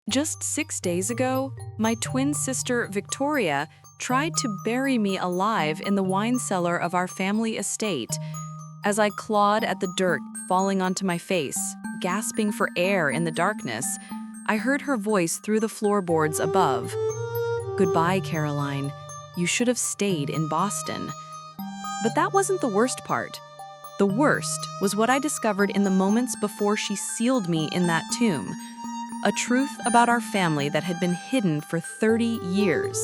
Just 6 days ago, my twin sister Victoria tried to bury me alive in the wine cellar of our family estate. As I clawed at the dirt falling onto my face, gasping for air in the darkness, I heard her voice through the floorboards above. "Goodbye, Caroline. You should have stayed in Boston." But that wasn't the worst part. The worst was what I discovered in the moments before she sealed me in that tomb. A truth about our family that had been hidden for 30 years.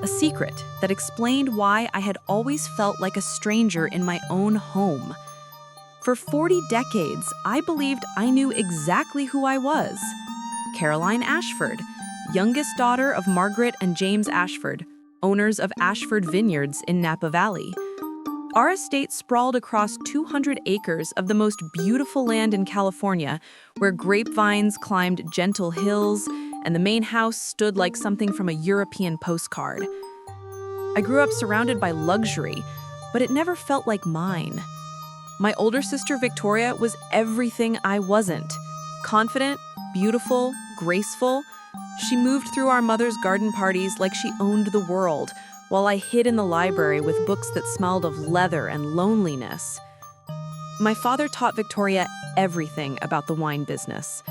A secret that explained why I had always felt like a stranger in my own home. For 40 decades, I believed I knew exactly who I was. Caroline Ashford, youngest daughter of Margaret and James Ashford, owners of Ashford Vineyards in Napa Valley. Our estate sprawled across 200 acres of the most beautiful land in California, where grapevines climbed gentle hills and the main house stood like something from a European postcard. I grew up surrounded by luxury, but it never felt like mine. My older sister Victoria was everything I wasn't. Confident, beautiful, graceful. She moved through our mother's garden parties like she owned the world, while I hid in the library with books that smelled of leather and loneliness. My father taught Victoria everything about the wine business.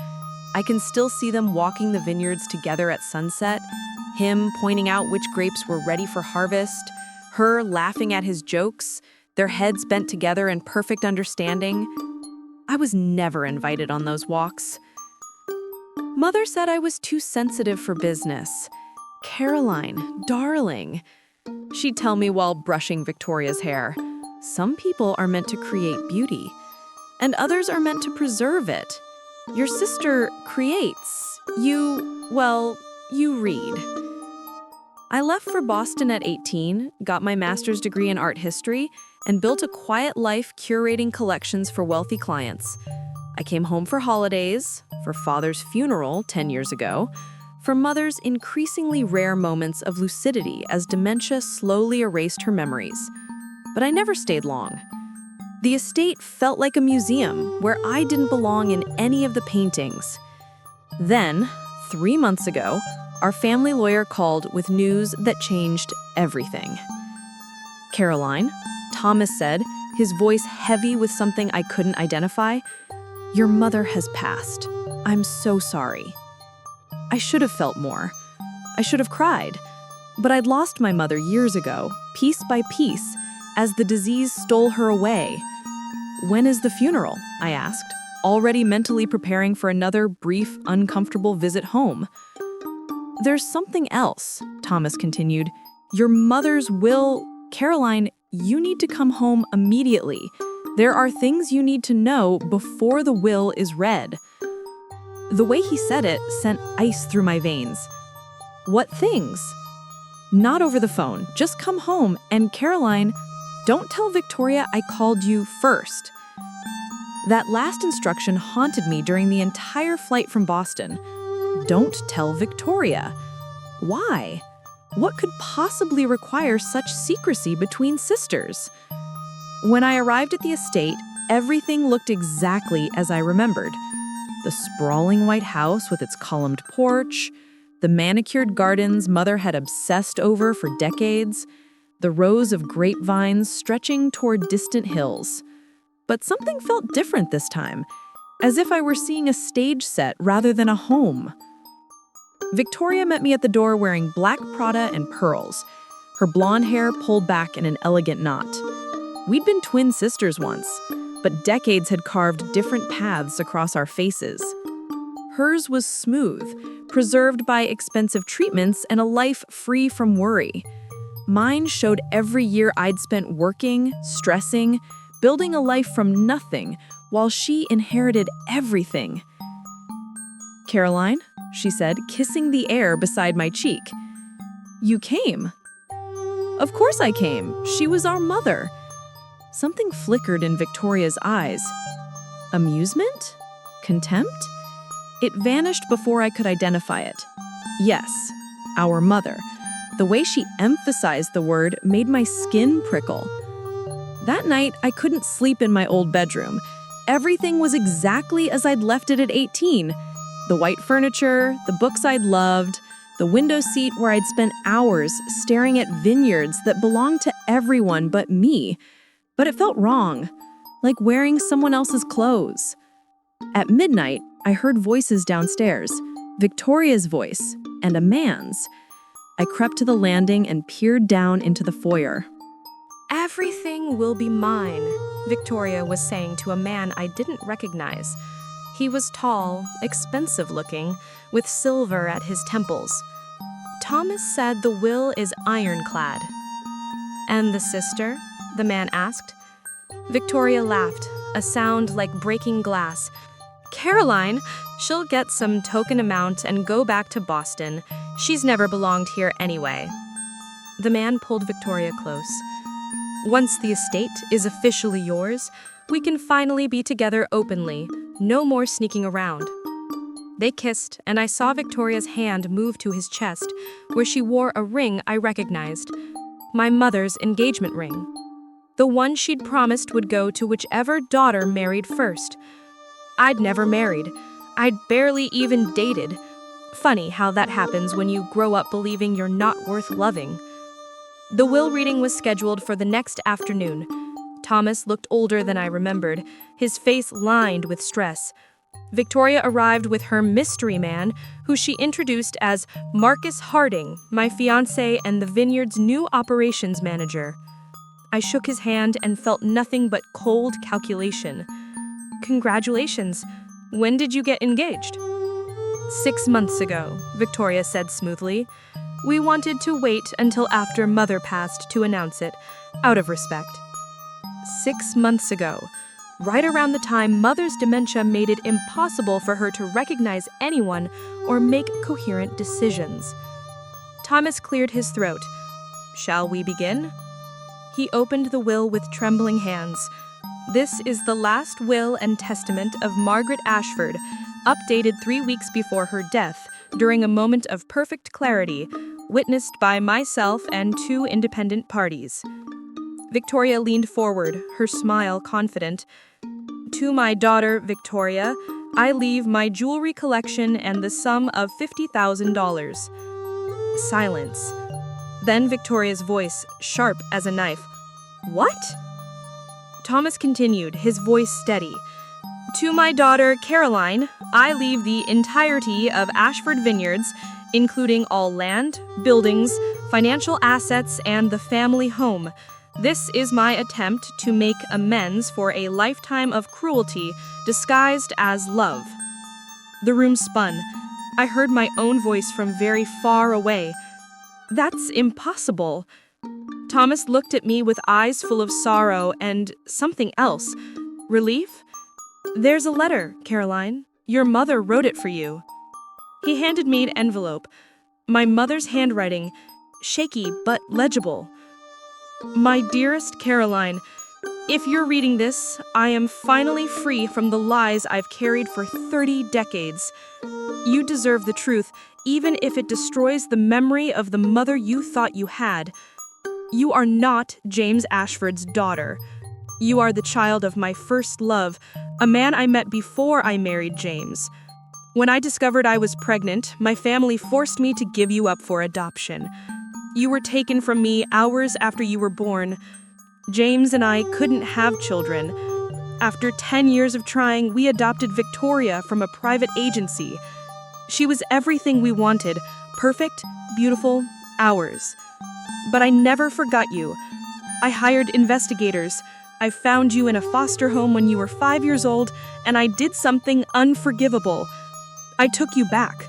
I can still see them walking the vineyards together at sunset, him pointing out which grapes were ready for harvest, her laughing at his jokes, their heads bent together in perfect understanding. I was never invited on those walks. Mother said I was too sensitive for business. "Caroline, darling," she'd tell me while brushing Victoria's hair, "some people are meant to create beauty, and others are meant to preserve it. Your sister creates. You read." I left for Boston at 18, got my master's degree in art history, and built a quiet life curating collections for wealthy clients. I came home for holidays, for Father's funeral 10 years ago, for Mother's increasingly rare moments of lucidity as dementia slowly erased her memories. But I never stayed long. The estate felt like a museum where I didn't belong in any of the paintings. Then, 3 months ago, our family lawyer called with news that changed everything. "Caroline," Thomas said, his voice heavy with something I couldn't identify, "your mother has passed. I'm so sorry." I should have felt more. I should have cried. But I'd lost my mother years ago, piece by piece, as the disease stole her away. "When is the funeral?" I asked, already mentally preparing for another brief, uncomfortable visit home. "There's something else," Thomas continued. "Your mother's will. Caroline, you need to come home immediately. There are things you need to know before the will is read." The way he said it sent ice through my veins. "What things?" "Not over the phone. Just come home, and Caroline, don't tell Victoria I called you first." That last instruction haunted me during the entire flight from Boston. Don't tell Victoria. Why? What could possibly require such secrecy between sisters? When I arrived at the estate, everything looked exactly as I remembered. The sprawling white house with its columned porch, the manicured gardens Mother had obsessed over for decades, the rows of grapevines stretching toward distant hills. But something felt different this time, as if I were seeing a stage set rather than a home. Victoria met me at the door wearing black Prada and pearls, her blonde hair pulled back in an elegant knot. We'd been twin sisters once, but decades had carved different paths across our faces. Hers was smooth, preserved by expensive treatments and a life free from worry. Mine showed every year I'd spent working, stressing, building a life from nothing, while she inherited everything. "Caroline," she said, kissing the air beside my cheek. "You came." Of course I came. She was our mother. Something flickered in Victoria's eyes. Amusement? Contempt? It vanished before I could identify it. Yes, our mother. The way she emphasized the word made my skin prickle. That night, I couldn't sleep in my old bedroom. Everything was exactly as I'd left it at 18. The white furniture, the books I'd loved, the window seat where I'd spent hours staring at vineyards that belonged to everyone but me. But it felt wrong, like wearing someone else's clothes. At midnight, I heard voices downstairs, Victoria's voice and a man's. I crept to the landing and peered down into the foyer. "Everything will be mine," Victoria was saying to a man I didn't recognize. He was tall, expensive-looking, with silver at his temples. "Thomas said the will is ironclad." "And the sister?" the man asked. Victoria laughed, a sound like breaking glass. "Caroline, she'll get some token amount and go back to Boston. She's never belonged here anyway." The man pulled Victoria close. "Once the estate is officially yours, we can finally be together openly. No more sneaking around." They kissed, and I saw Victoria's hand move to his chest, where she wore a ring I recognized. My mother's engagement ring. The one she'd promised would go to whichever daughter married first. I'd never married. I'd barely even dated. Funny how that happens when you grow up believing you're not worth loving. The will reading was scheduled for the next afternoon. Thomas looked older than I remembered, his face lined with stress. Victoria arrived with her mystery man, who she introduced as Marcus Harding, my fiancé and the vineyard's new operations manager. I shook his hand and felt nothing but cold calculation. "Congratulations. When did you get engaged?" 6 months ago, Victoria said smoothly. "We wanted to wait until after Mother passed to announce it, out of respect." 6 months ago, right around the time Mother's dementia made it impossible for her to recognize anyone or make coherent decisions. Thomas cleared his throat. "Shall we begin?" He opened the will with trembling hands. "This is the last will and testament of Margaret Ashford, updated 3 weeks before her death, during a moment of perfect clarity, witnessed by myself and 2 independent parties." Victoria leaned forward, her smile confident. "To my daughter, Victoria, I leave my jewelry collection and the sum of $50,000. Silence. Then Victoria's voice, sharp as a knife. "What?" Thomas continued, his voice steady. "To my daughter, Caroline, I leave the entirety of Ashford Vineyards, including all land, buildings, financial assets, and the family home. This is my attempt to make amends for a lifetime of cruelty disguised as love." The room spun. I heard my own voice from very far away. "That's impossible." Thomas looked at me with eyes full of sorrow and something else. Relief? "There's a letter, Caroline. Your mother wrote it for you." He handed me an envelope. My mother's handwriting, shaky but legible. "My dearest Caroline, if you're reading this, I am finally free from the lies I've carried for 30 decades. You deserve the truth, even if it destroys the memory of the mother you thought you had. You are not James Ashford's daughter. You are the child of my first love, a man I met before I married James. When I discovered I was pregnant, my family forced me to give you up for adoption. You were taken from me hours after you were born. James and I couldn't have children. After 10 years of trying, we adopted Victoria from a private agency. She was everything we wanted, perfect, beautiful, ours. But I never forgot you. I hired investigators. I found you in a foster home when you were 5 years old, and I did something unforgivable. I took you back.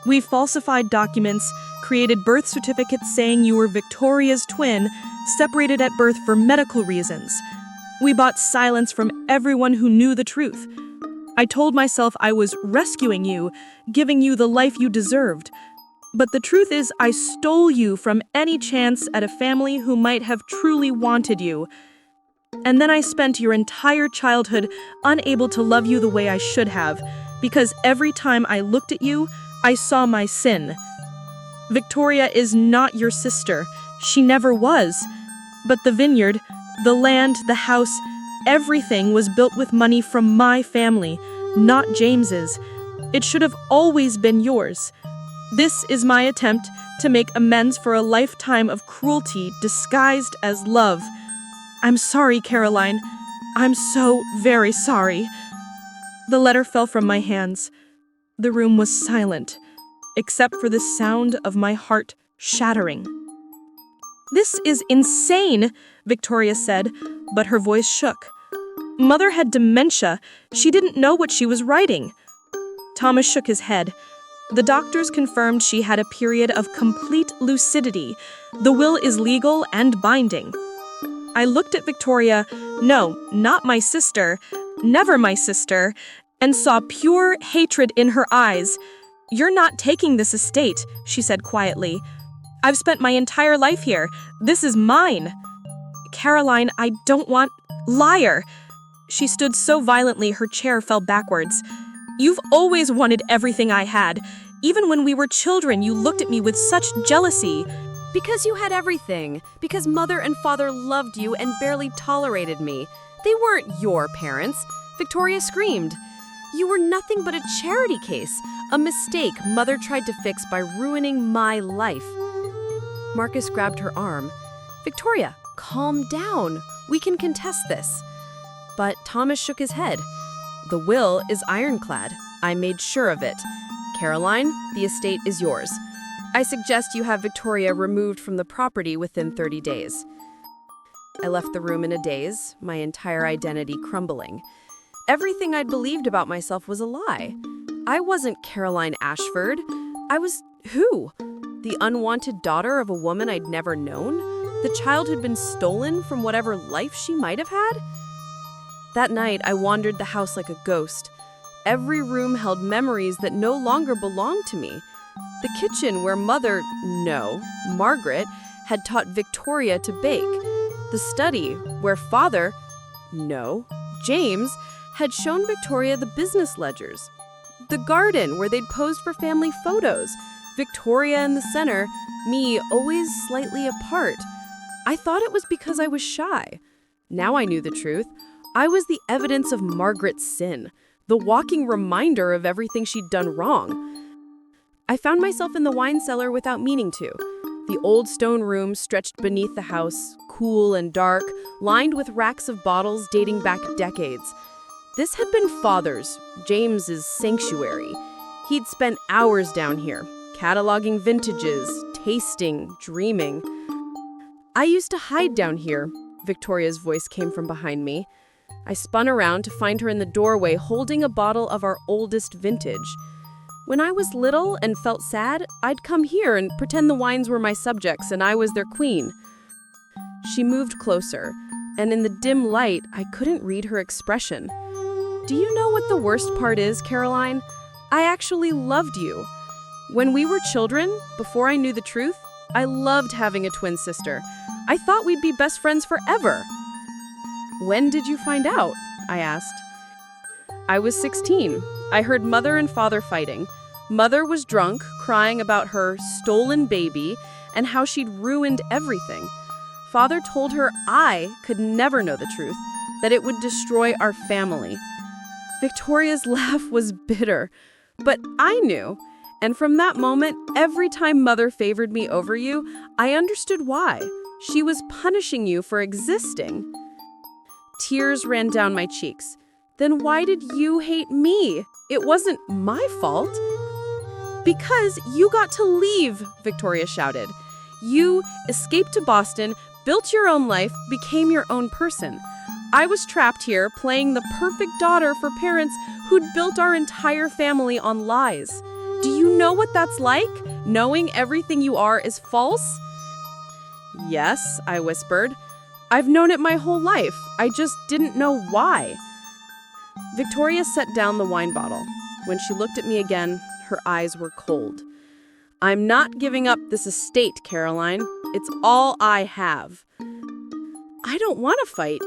We falsified documents, created birth certificates saying you were Victoria's twin, separated at birth for medical reasons. We bought silence from everyone who knew the truth. I told myself I was rescuing you, giving you the life you deserved. But the truth is, I stole you from any chance at a family who might have truly wanted you. And then I spent your entire childhood unable to love you the way I should have, because every time I looked at you, I saw my sin. Victoria is not your sister. She never was. But the vineyard, the land, the house, everything was built with money from my family, not James's. It should have always been yours. This is my attempt to make amends for a lifetime of cruelty disguised as love. I'm sorry, Caroline. I'm so very sorry." The letter fell from my hands. The room was silent, except for the sound of my heart shattering. "This is insane," Victoria said, but her voice shook. Mother had dementia. She didn't know what she was writing. Thomas shook his head. The doctors confirmed she had a period of complete lucidity. The will is legal and binding. I looked at Victoria, no, not my sister, never my sister, and saw pure hatred in her eyes. "You're not taking this estate," she said quietly. "I've spent my entire life here. This is mine." "Caroline, I don't want—" "Liar!" She stood so violently her chair fell backwards. "You've always wanted everything I had. Even when we were children, you looked at me with such jealousy." Because you had everything. Because mother and father loved you and barely tolerated me. They weren't your parents. Victoria screamed. "You were nothing but a charity case. A mistake mother tried to fix by ruining my life." Marcus grabbed her arm. "Victoria, calm down. We can contest this." But Thomas shook his head. "The will is ironclad. I made sure of it. Caroline, the estate is yours. I suggest you have Victoria removed from the property within 30 days. I left the room in a daze, my entire identity crumbling. Everything I'd believed about myself was a lie. I wasn't Caroline Ashford. I was who? The unwanted daughter of a woman I'd never known? The child who'd been stolen from whatever life she might have had? That night, I wandered the house like a ghost. Every room held memories that no longer belonged to me. The kitchen where Margaret, had taught Victoria to bake. The study where James, had shown Victoria the business ledgers. The garden where they'd posed for family photos. Victoria in the center, me always slightly apart. I thought it was because I was shy. Now I knew the truth. I was the evidence of Margaret's sin, the walking reminder of everything she'd done wrong. I found myself in the wine cellar without meaning to. The old stone room stretched beneath the house, cool and dark, lined with racks of bottles dating back decades. This had been Father's, James's sanctuary. He'd spent hours down here, cataloging vintages, tasting, dreaming. I used to hide down here. Victoria's voice came from behind me. I spun around to find her in the doorway holding a bottle of our oldest vintage. When I was little and felt sad, I'd come here and pretend the wines were my subjects and I was their queen. She moved closer, and in the dim light, I couldn't read her expression. Do you know what the worst part is, Caroline? I actually loved you. When we were children, before I knew the truth, I loved having a twin sister. I thought we'd be best friends forever. When did you find out? I asked. I was 16. I heard mother and father fighting. Mother was drunk, crying about her stolen baby and how she'd ruined everything. Father told her I could never know the truth, that it would destroy our family. Victoria's laugh was bitter, but I knew. And from that moment, every time Mother favored me over you, I understood why. She was punishing you for existing. Tears ran down my cheeks. Then why did you hate me? It wasn't my fault. Because you got to leave, Victoria shouted. You escaped to Boston, built your own life, became your own person. I was trapped here, playing the perfect daughter for parents who'd built our entire family on lies. Do you know what that's like? Knowing everything you are is false? Yes, I whispered. I've known it my whole life. I just didn't know why. Victoria set down the wine bottle. When she looked at me again, her eyes were cold. I'm not giving up this estate, Caroline. It's all I have. I don't want to fight.